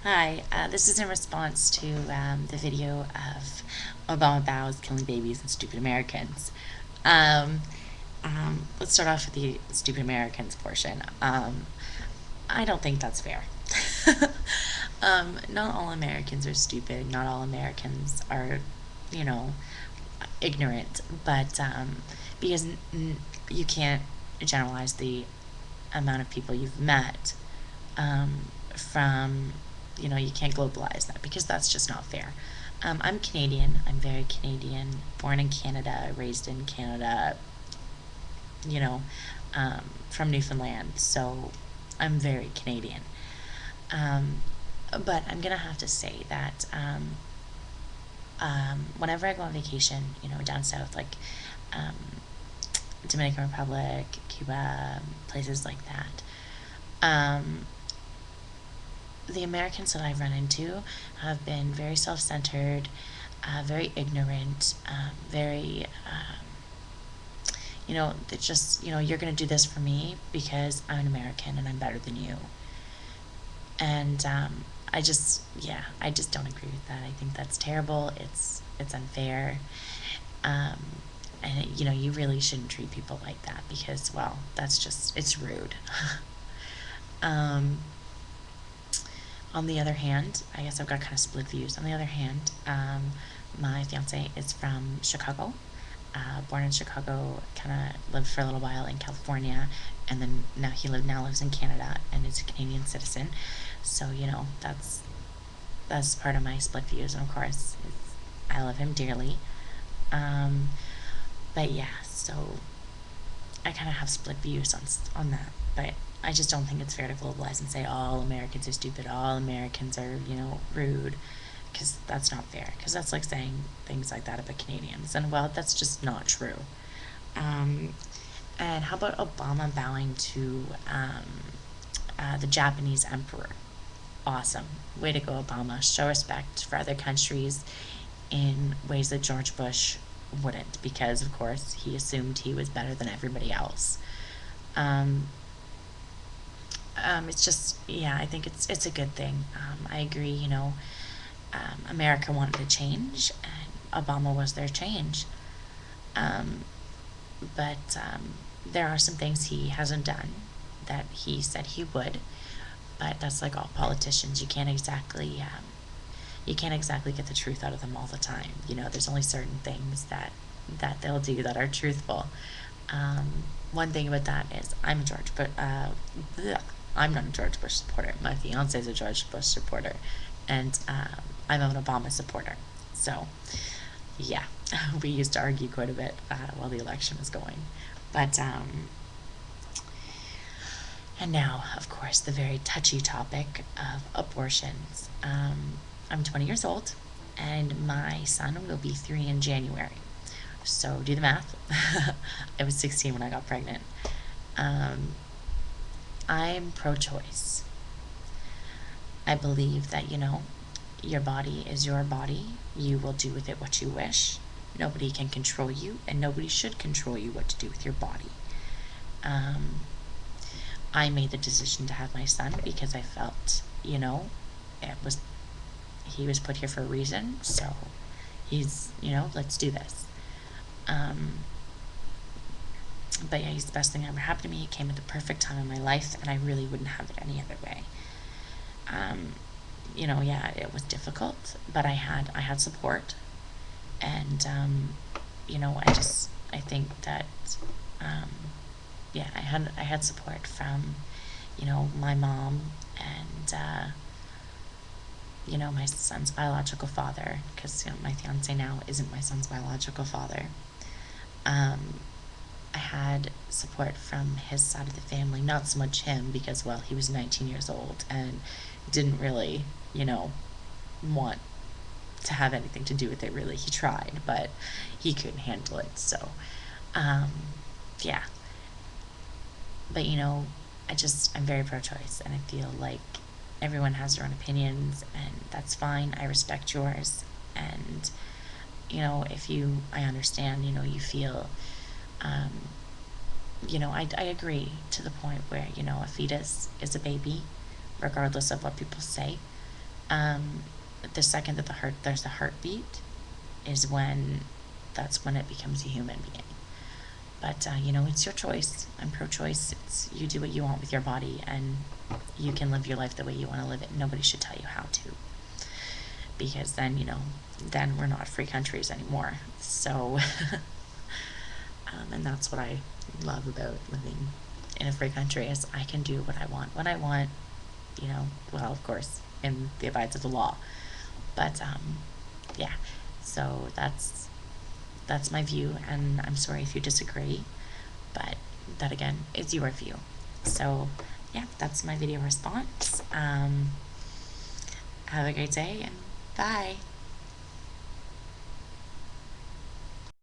Hi, this is in response to the video of Obama bows killing babies and stupid Americans. Um, let's start off with the stupid Americans portion. I don't think that's fair. Not all Americans are stupid. Not all Americans are, you know, ignorant. But because you can't generalize the amount of people you've met from, you can't globalize that because that's just not fair. I'm Canadian. I'm very Canadian. Born in Canada, raised in Canada, you know, from Newfoundland. So I'm very Canadian. Um, but I'm going to have to say that whenever I go on vacation, down south, like um, Dominican Republic, Cuba, places like that, um, the Americans that I've run into have been very self centered, very ignorant, very, they're just, you're going to do this for me because I'm an American and I'm better than you. And I just don't agree with that. I think that's terrible. It's unfair. Um, and, you really shouldn't treat people like that because, well, it's rude. um, On the other hand, I guess I've got kind of split views. On the other hand, my fiance is from Chicago, born in Chicago, kind of lived for a little while in California, and then now lives in Canada and is a Canadian citizen. So that's part of my split views, and of course, I love him dearly. Um, but yeah, so I kind of have split views on that, but I just don't think it's fair to globalize and say all Americans are stupid, all Americans are rude, because that's not fair. Because that's like saying things like that about Canadians, and well, that's just not true. Um, and how about Obama bowing to the Japanese emperor? Awesome, way to go, Obama. Show respect for other countries in ways that George Bush wouldn't, because of course he assumed he was better than everybody else. Um, it's just, yeah, I think it's a good thing. I agree. America wanted to change, and Obama was their change. Um, but there are some things he hasn't done that he said he would. But that's like all politicians. You can't exactly get the truth out of them all the time. There's only certain things that they'll do that are truthful. One thing about that is I'm not a George Bush supporter. My fiance is a George Bush supporter, and I'm an Obama supporter. So, yeah, we used to argue quite a bit while the election was going. But and now, of course, the very touchy topic of abortions. I'm 20 years old, and my son will be 3 in January. So do the math. I was 16 when I got pregnant. Um, I'm pro choice. I believe that, your body is your body. You will do with it what you wish. Nobody can control you, and nobody should control you what to do with your body. Um, I made the decision to have my son because I felt, it was he was put here for a reason. So let's do this. Um, but yeah, he's the best thing that ever happened to me. He came at the perfect time in my life, and I really wouldn't have it any other way. Um, yeah, it was difficult, but I had support, and I think that um, yeah, I had support from my mom and my son's biological father, because my fiance now isn't my son's biological father. Um, I had support from his side of the family, not so much him because, well, he was 19 years old and didn't really, want to have anything to do with it, really. He tried, but he couldn't handle it. So, um, yeah. But, I'm very pro choice, and I feel like everyone has their own opinions, and that's fine. I respect yours. And, I understand, you feel um, I agree to the point where, a fetus is a baby, regardless of what people say. The second that there's a heartbeat is when that's when it becomes a human being. But it's your choice. I'm pro-choice. It's you do what you want with your body, and you can live your life the way you want to live it. Nobody should tell you how to, because then then we're not free countries anymore. So, and that's what I love about living in a free country is I can do what I want when I want. Well, of course, in the abides of the law. But yeah. So that's my view, and I'm sorry if you disagree, but that again is your view. So yeah, that's my video response. Have a great day, and bye.